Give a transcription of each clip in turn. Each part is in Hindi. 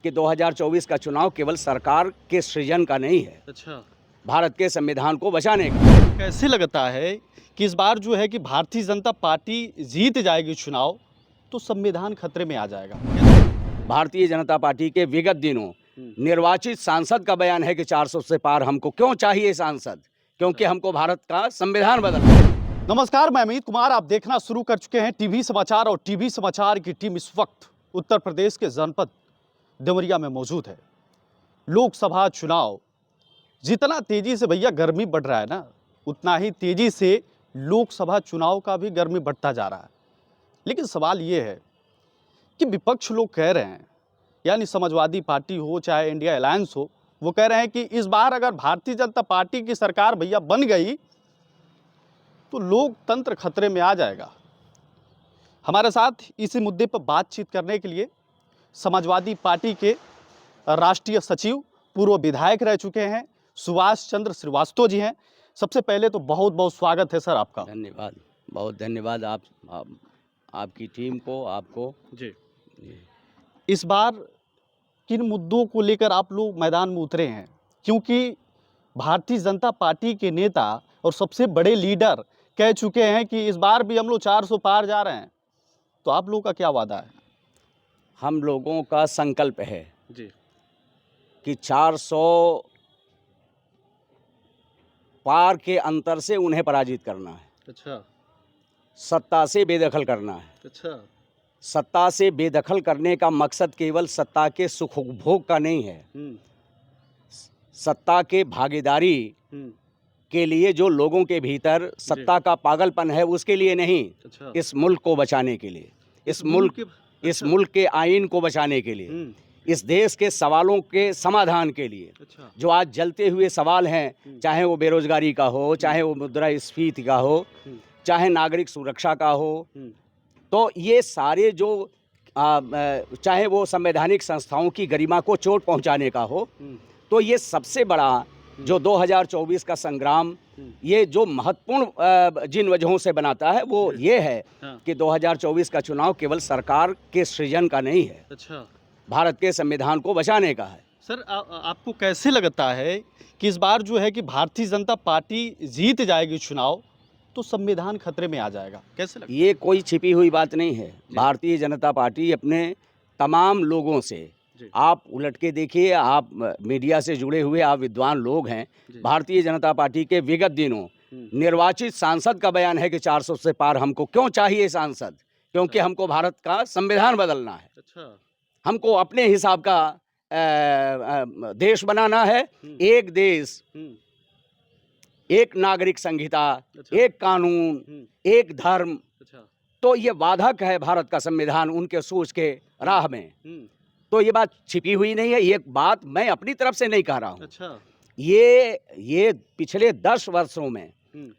कि 2024 का चुनाव केवल सरकार के सृजन का नहीं है, अच्छा। भारत के संविधान को बचाने का। कैसे लगता है कि इस बार जो है कि भारतीय जनता पार्टी जीत जाएगी चुनाव, तो संविधान खतरे में आ जाएगा? भारतीय जनता पार्टी के विगत दिनों निर्वाचित सांसद का बयान है कि 400 से पार हमको क्यों चाहिए सांसद, क्योंकि हमको भारत का संविधान बदलना है। नमस्कार, मैं अमित कुमार। आप देखना शुरू कर चुके हैं टीवी समाचार और टीवी समाचार की टीम इस वक्त उत्तर प्रदेश के जनपद देवरिया में मौजूद है। लोकसभा चुनाव जितना तेजी से भैया गर्मी बढ़ रहा है ना, उतना ही तेजी से लोकसभा चुनाव का भी गर्मी बढ़ता जा रहा है। लेकिन सवाल ये है कि विपक्ष लोग कह रहे हैं, यानी समाजवादी पार्टी हो चाहे इंडिया अलायंस हो, वो कह रहे हैं कि इस बार अगर भारतीय जनता पार्टी की सरकार भैया बन गई तो लोकतंत्र खतरे में आ जाएगा। हमारे साथ इसी मुद्दे पर बातचीत करने के लिए समाजवादी पार्टी के राष्ट्रीय सचिव, पूर्व विधायक रह चुके हैं सुभाष चंद्र श्रीवास्तव जी हैं। सबसे पहले तो बहुत बहुत स्वागत है सर आपका। धन्यवाद, बहुत धन्यवाद आपकी टीम को, आपको जी। जी। इस बार किन मुद्दों को लेकर आप लोग मैदान में उतरे हैं? क्योंकि भारतीय जनता पार्टी के नेता और सबसे बड़े लीडर कह चुके हैं कि इस बार भी हम लोग 400 पार जा रहे हैं, तो आप लोगों का क्या वादा है? हम लोगों का संकल्प है जी। कि 400 पार के अंतर से उन्हें पराजित करना है, अच्छा। सत्ता से बेदखल करना है। अच्छा। सत्ता से बेदखल करने का मकसद केवल सत्ता के सुख उपभोग का नहीं है, सत्ता के भागीदारी के लिए जो लोगों के भीतर सत्ता का पागलपन है उसके लिए नहीं, अच्छा। इस मुल्क को बचाने के लिए, इस मुल्क के आईन को बचाने के लिए, इस देश के सवालों के समाधान के लिए। अच्छा। जो आज जलते हुए सवाल हैं, चाहे वो बेरोजगारी का हो, चाहे वो मुद्रास्फीति का हो, चाहे नागरिक सुरक्षा का हो, तो ये सारे जो चाहे वो संवैधानिक संस्थाओं की गरिमा को चोट पहुंचाने का हो, तो ये सबसे बड़ा जो 2024 का संग्राम, ये जो महत्वपूर्ण जिन वजहों से बनाता है वो ये है कि 2024 का चुनाव केवल सरकार के सृजन का नहीं है, अच्छा। भारत के संविधान को बचाने का है। सर आपको कैसे लगता है कि इस बार जो है कि भारतीय जनता पार्टी जीत जाएगी चुनाव, तो संविधान खतरे में आ जाएगा? कैसे लगता है? ये कोई छिपी हुई बात नहीं है। भारतीय जनता पार्टी अपने तमाम लोगों से, आप उलट के देखिए, आप मीडिया से जुड़े हुए आप विद्वान लोग हैं, भारतीय जनता पार्टी के विगत दिनों निर्वाचित सांसद का बयान है कि 400 से पार हमको क्यों चाहिए सांसद, क्योंकि हमको भारत का संविधान बदलना है। अच्छा। हमको अपने हिसाब का देश बनाना है, एक देश, एक नागरिक संहिता, एक कानून, एक धर्म। तो ये बाधक है भारत का संविधान उनके सोच के राह में। तो ये बात छिपी हुई नहीं है, ये बात मैं अपनी तरफ से नहीं कह रहा हूँ। अच्छा। ये पिछले 10 वर्षों में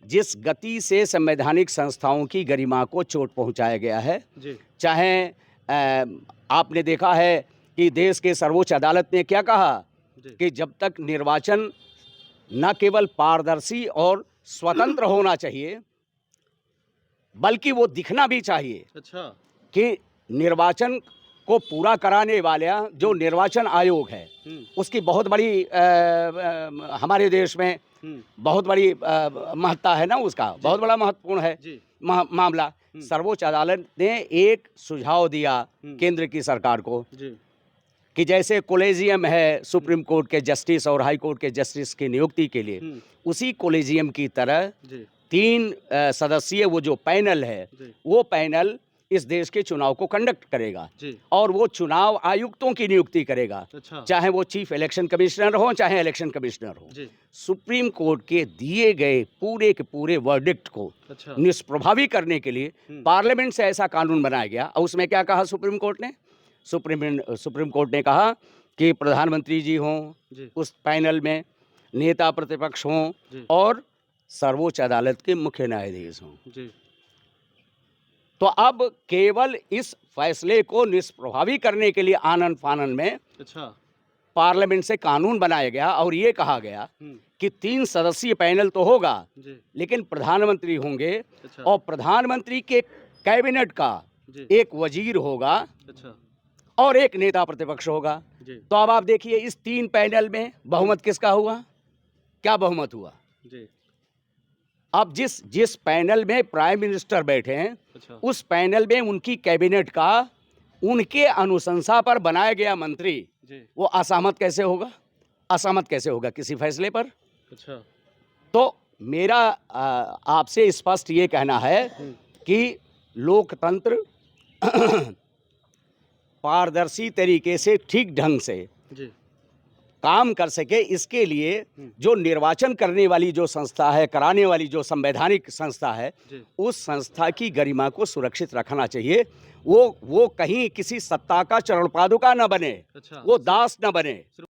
जिस गति से संवैधानिक संस्थाओं की गरिमा को चोट पहुंचाया गया है, चाहे आपने देखा है कि देश के सर्वोच्च अदालत ने क्या कहा कि जब तक निर्वाचन न केवल पारदर्शी और स्वतंत्र होना चाहिए, बल्कि वो दिखना भी चाहिए। अच्छा। कि निर्वाचन को पूरा कराने वाला जो निर्वाचन आयोग है, उसकी बहुत बड़ी हमारे देश में बहुत बड़ी महत्ता है ना, उसका बहुत बड़ा महत्वपूर्ण है मामला। सर्वोच्च अदालत ने एक सुझाव दिया केंद्र की सरकार को कि जैसे कोलेजियम है सुप्रीम कोर्ट के जस्टिस और हाई कोर्ट के जस्टिस की नियुक्ति के लिए, उसी कोलेजियम की तरह 3 सदस्यीय वो जो पैनल है, वो पैनल इस देश के चुनाव को कंडक्ट करेगा और वो चुनाव आयुक्तों की नियुक्ति करेगा। अच्छा। चाहे वो चीफ इलेक्शन कमिश्नर हो, चाहे इलेक्शन कमिश्नर हो। सुप्रीम कोर्ट के दिए गए पूरे के पूरे वर्डिक्ट को निष्प्रभावी करने के लिए पार्लियामेंट से ऐसा कानून बनाया गया। और उसमें क्या कहा सुप्रीम कोर्ट ने? सुप्रीम कोर्ट ने कहा कि प्रधानमंत्री जी हों उस पैनल में, नेता प्रतिपक्ष हों और सर्वोच्च अदालत के मुख्य न्यायाधीश हों। तो अब केवल इस फैसले को निष्प्रभावी करने के लिए आनन फानन में पार्लियामेंट से कानून बनाया गया और ये कहा गया कि 3 सदस्यीय पैनल तो होगा, लेकिन प्रधानमंत्री होंगे। और प्रधानमंत्री के कैबिनेट का एक वजीर होगा और एक नेता प्रतिपक्ष होगा। जी तो अब आप देखिए इस 3 पैनल में बहुमत किसका हुआ? क्या बहुमत हुआ? जी अब जिस जिस पैनल में प्राइम मिनिस्टर बैठे हैं, अच्छा उस पैनल में उनकी कैबिनेट का उनके अनुशंसा पर बनाया गया मंत्री जी वो असहमत कैसे होगा? असहमत कैसे होगा किसी फैसले पर? अच्छा तो मेरा आपसे स्पष्ट ये कहना है कि लोकतंत्र पारदर्शी तरीके से ठीक ढंग से जी काम कर सके, इसके लिए जो निर्वाचन करने वाली जो संस्था है, कराने वाली जो संवैधानिक संस्था है, जी उस संस्था की गरिमा को सुरक्षित रखना चाहिए। वो कहीं किसी सत्ता का चरण पादुका न बने, अच्छा वो दास न बने।